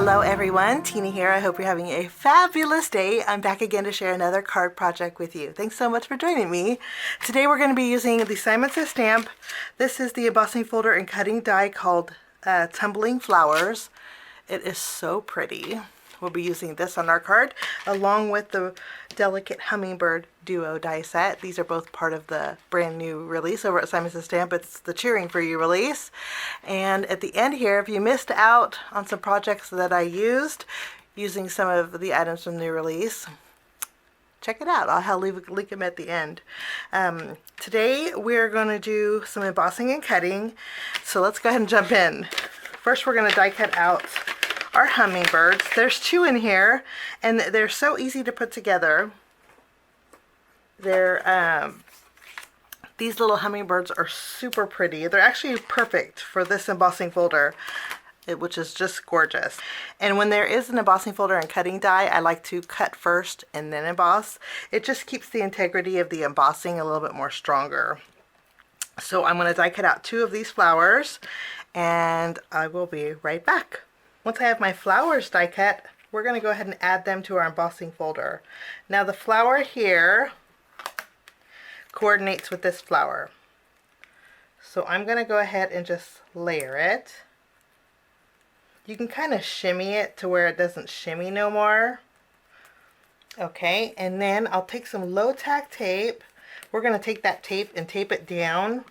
Hello everyone, Tina here. I hope you're having a fabulous day. I'm back again to share another card project with you. Thanks so much for joining me. Today we're going to be using the Simon Says stamp. This is the embossing folder and cutting die called Tumbling Flowers. It is so pretty. We'll be using this on our card along with the Delicate Hummingbird Duo Die set. These are both part of the brand new release over at Simon Says Stamp. It's the Cheering for You release. And at the end here, if you missed out on some projects that I used using some of the items from the new release, check it out. I'll leave a link at the end. Today we're going to do some embossing and cutting. So let's go ahead and jump in. First we're going to die cut out our hummingbirds. There's two in here and they're so easy to put together. They're these little hummingbirds are super pretty. They're actually perfect for this embossing folder, which is just gorgeous. And when there is an embossing folder and cutting die, I like to cut first and then emboss. It just keeps the integrity of the embossing a little bit more stronger. So I'm going to die cut out two of these flowers and I will be right back. Once I have my flowers die cut, we're going to go ahead and add them to our embossing folder. Now the flower here coordinates with this flower. So I'm going to go ahead and just layer it. You can kind of shimmy it to where it doesn't shimmy no more. Okay, and then I'll take some low tack tape. We're going to take that tape and tape it down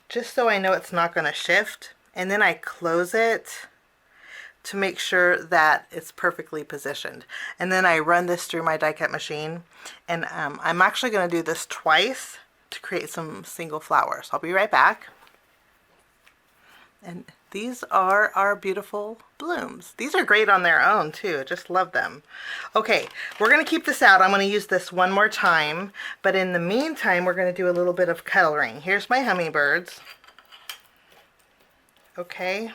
just so I know it's not going to shift. And then I close it to make sure that it's perfectly positioned. And then I run this through my die cut machine. And I'm actually going to do this twice to create some single flowers. I'll be right back. And these are our beautiful blooms. These are great on their own too. I just love them. Okay, we're going to keep this out. I'm going to use this one more time. But in the meantime, we're going to do a little bit of coloring. Here's my hummingbirds. Okay.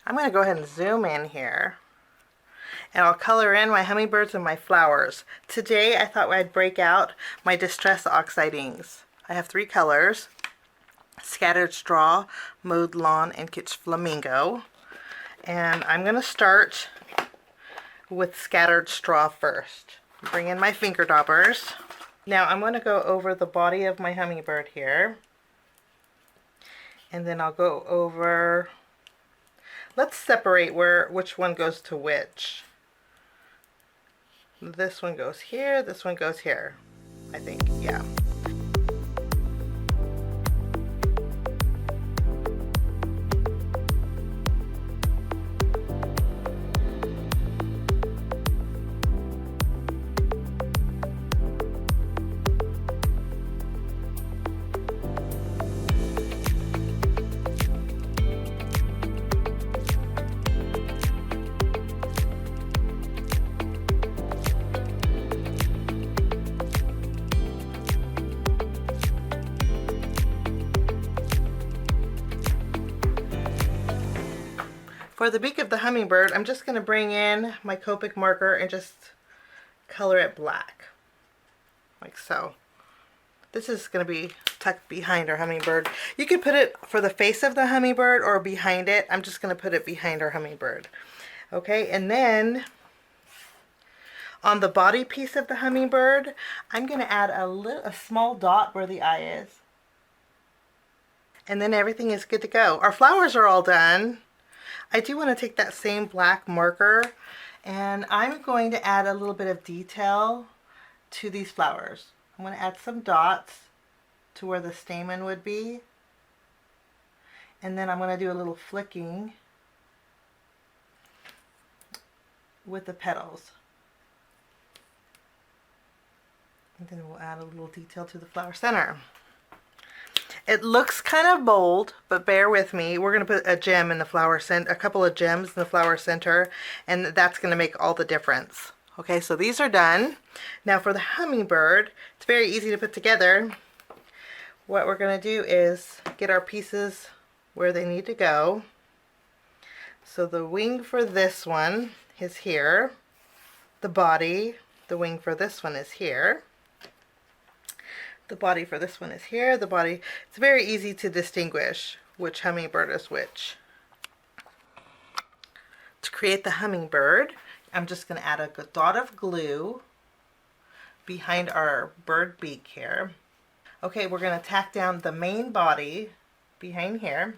I'm going to go ahead and zoom in here and I'll color in my hummingbirds and my flowers. Today I thought I'd break out my Distress Oxide inks. I have three colors: Scattered Straw, Mowed Lawn, and Kitsch Flamingo. And I'm going to start with Scattered Straw first. Bring in my finger daubers. Now I'm going to go over the body of my hummingbird here. And then I'll go over... Let's separate which one goes to which. This one goes here, this one goes here, I think, yeah. For the beak of the hummingbird, I'm just going to bring in my Copic marker and just color it black, like so. This is going to be tucked behind our hummingbird. You could put it for the face of the hummingbird or behind it. I'm just going to put it behind our hummingbird. Okay, and then on the body piece of the hummingbird, I'm going to add a small dot where the eye is. And then everything is good to go. Our flowers are all done. I do want to take that same black marker and I'm going to add a little bit of detail to these flowers. I'm going to add some dots to where the stamen would be. And then I'm going to do a little flicking with the petals. And then we'll add a little detail to the flower center. It looks kind of bold, but bear with me. We're going to put a gem in the flower center, a couple of gems in the flower center, and that's going to make all the difference. Okay, so these are done. Now for the hummingbird, it's very easy to put together. What we're going to do is get our pieces where they need to go. So the wing for this one is here. The body, the wing for this one is here. The body for this one is here. The body, it's very easy to distinguish which hummingbird is which. To create the hummingbird, I'm just going to add a dot of glue behind our bird beak here. Okay, we're going to tack down the main body behind here.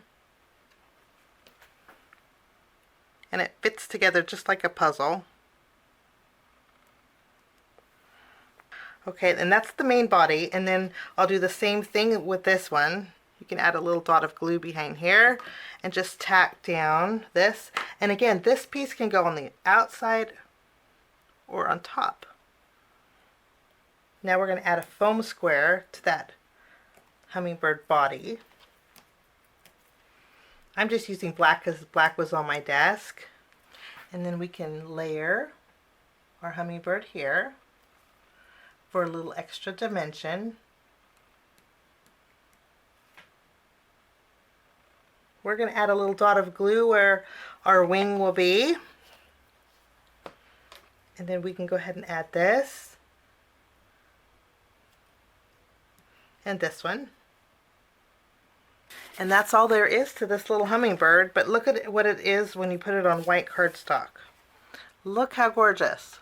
And it fits together just like a puzzle. Okay, and that's the main body, and then I'll do the same thing with this one. You can add a little dot of glue behind here and just tack down this. And again, this piece can go on the outside or on top. Now we're going to add a foam square to that hummingbird body. I'm just using black because black was on my desk. And then we can layer our hummingbird here for a little extra dimension. We're going to add a little dot of glue where our wing will be. And then we can go ahead and add this. And this one. And that's all there is to this little hummingbird, but look at what it is when you put it on white cardstock. Look how gorgeous.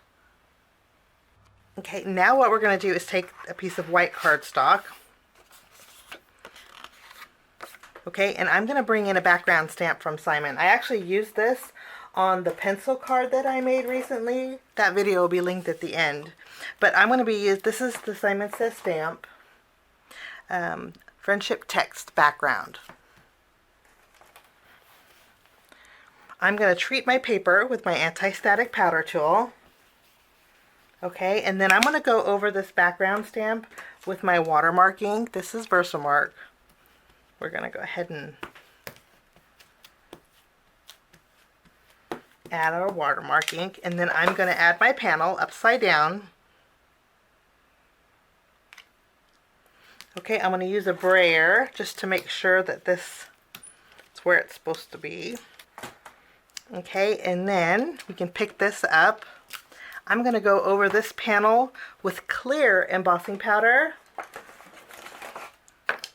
Okay, now what we're going to do is take a piece of white cardstock. Okay, and I'm going to bring in a background stamp from Simon. I actually used this on the pencil card that I made recently. That video will be linked at the end. But I'm going to be this is the Simon Says stamp. Friendship text background. I'm going to treat my paper with my anti-static powder tool. Okay, and then I'm going to go over this background stamp with my watermarking. This is Versamark. We're going to go ahead and add our watermark ink, and then I'm going to add my panel upside down. Okay, I'm going to use a brayer just to make sure that this is where it's supposed to be. Okay, and then we can pick this up. I'm going to go over this panel with clear embossing powder,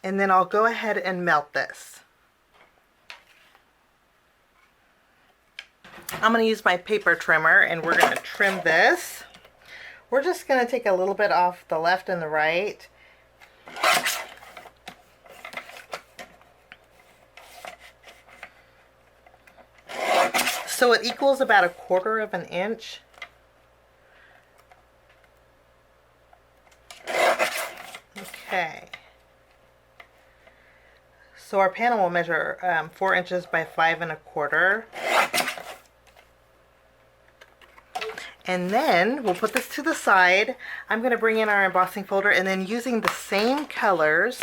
and then I'll go ahead and melt this. I'm going to use my paper trimmer, and we're going to trim this. We're just going to take a little bit off the left and the right. So it equals about 1/4 of an inch. Okay. So our panel will measure 4 inches by 5 1/4. And then we'll put this to the side. I'm going to bring in our embossing folder, and then using the same colors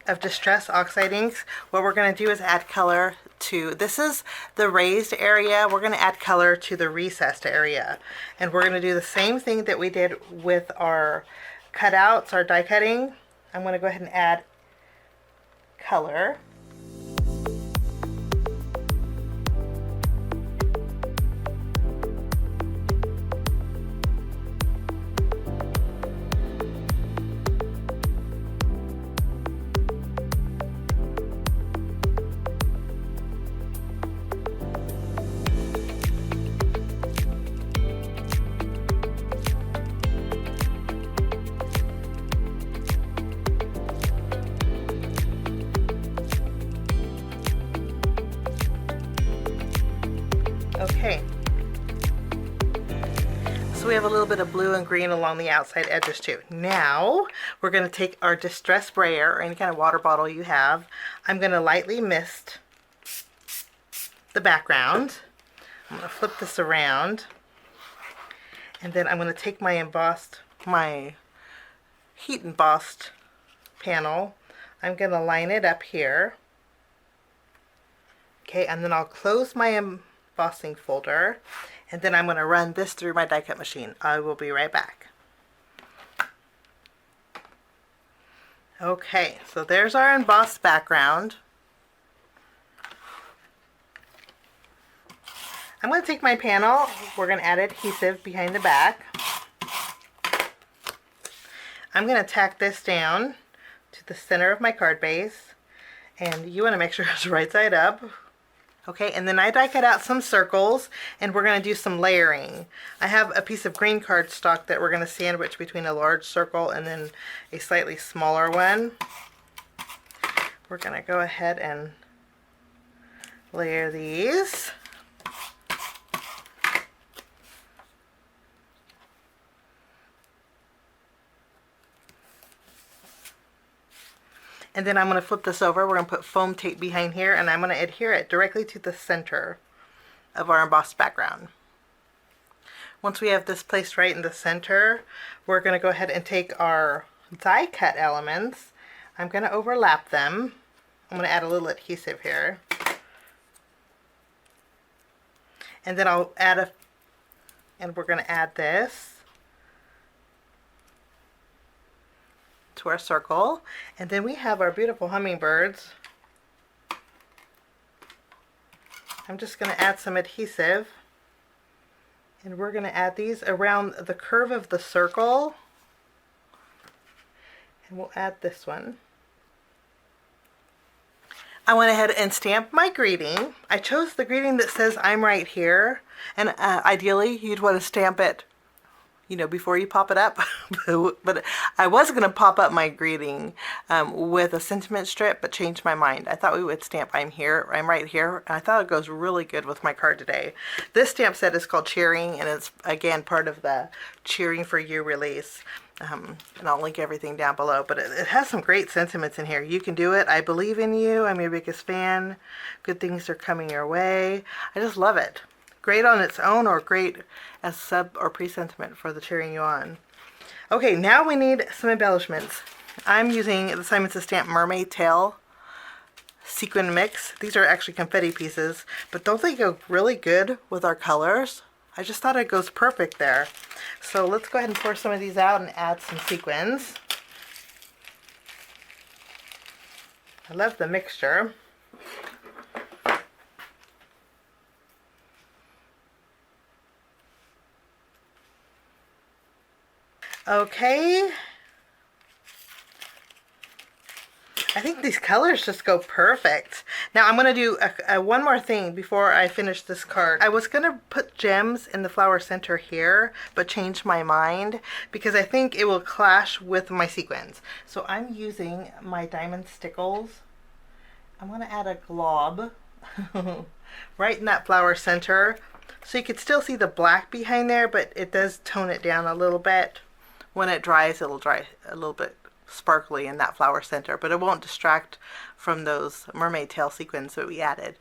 of Distress Oxide inks, what we're going to do is add color to, this is the raised area, we're going to add color to the recessed area. And we're going to do the same thing that we did with our cutouts, our die cutting. I'm going to go ahead and add color. Okay, so we have a little bit of blue and green along the outside edges too. Now we're going to take our Distress sprayer or any kind of water bottle you have. I'm going to lightly mist the background. I'm going to flip this around, and then I'm going to take my heat embossed panel. I'm going to line it up here. Okay, and then I'll close my embossing folder, and then I'm going to run this through my die cut machine. I will be right back. Okay, so there's our embossed background. I'm going to take my panel, we're going to add adhesive behind the back. I'm going to tack this down to the center of my card base, and you want to make sure it's right side up. Okay, and then I die cut out some circles, and we're going to do some layering. I have a piece of green cardstock that we're going to sandwich between a large circle and then a slightly smaller one. We're going to go ahead and layer these. And then I'm going to flip this over. We're going to put foam tape behind here, and I'm going to adhere it directly to the center of our embossed background. Once we have this placed right in the center, we're going to go ahead and take our die cut elements. I'm going to overlap them. I'm going to add a little adhesive here. And then I'll add and we're going to add this to our circle, and then we have our beautiful hummingbirds. I'm just going to add some adhesive, and we're going to add these around the curve of the circle, and we'll add this one. I went ahead and stamped my greeting. I chose the greeting that says I'm right here, and ideally you'd want to stamp it, you know, before you pop it up. But I was going to pop up my greeting with a sentiment strip, but changed my mind. I thought we would stamp I'm here, I'm right here. And I thought it goes really good with my card today. This stamp set is called Cheering, and it's again part of the Cheering for You release. And I'll link everything down below, but it has some great sentiments in here. You can do it. I believe in you. I'm your biggest fan. Good things are coming your way. I just love it. Great on its own, or great as sub or pre-sentiment for the cheering you on. Okay, now we need some embellishments. I'm using the Simon Says Stamp Mermaid Tail Sequin Mix. These are actually confetti pieces, but don't they go really good with our colors? I just thought it goes perfect there. So let's go ahead and pour some of these out and add some sequins. I love the mixture. Okay, I think these colors just go perfect. Now I'm going to do one more thing before I finish this card. I was going to put gems in the flower center here, but changed my mind because I think it will clash with my sequins. So I'm using my diamond stickles. I'm going to add a glob right in that flower center. So you could still see the black behind there, but it does tone it down a little bit. When it dries, it'll dry a little bit sparkly in that flower center, but it won't distract from those mermaid tail sequins that we added.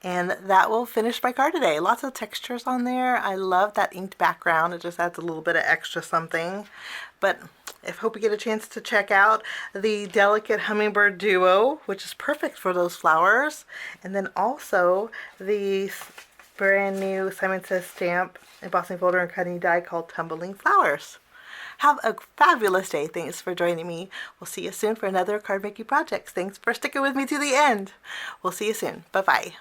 And that will finish my card today. Lots of textures on there. I love that inked background. It just adds a little bit of extra something. But I hope you get a chance to check out the Delicate Hummingbird Duo, which is perfect for those flowers. And then also the brand new Simon Says Stamp Embossing Folder and Cutting Die called Tumbling Flowers. Have a fabulous day. Thanks for joining me. We'll see you soon for another card making project. Thanks for sticking with me to the end. We'll see you soon. Bye-bye.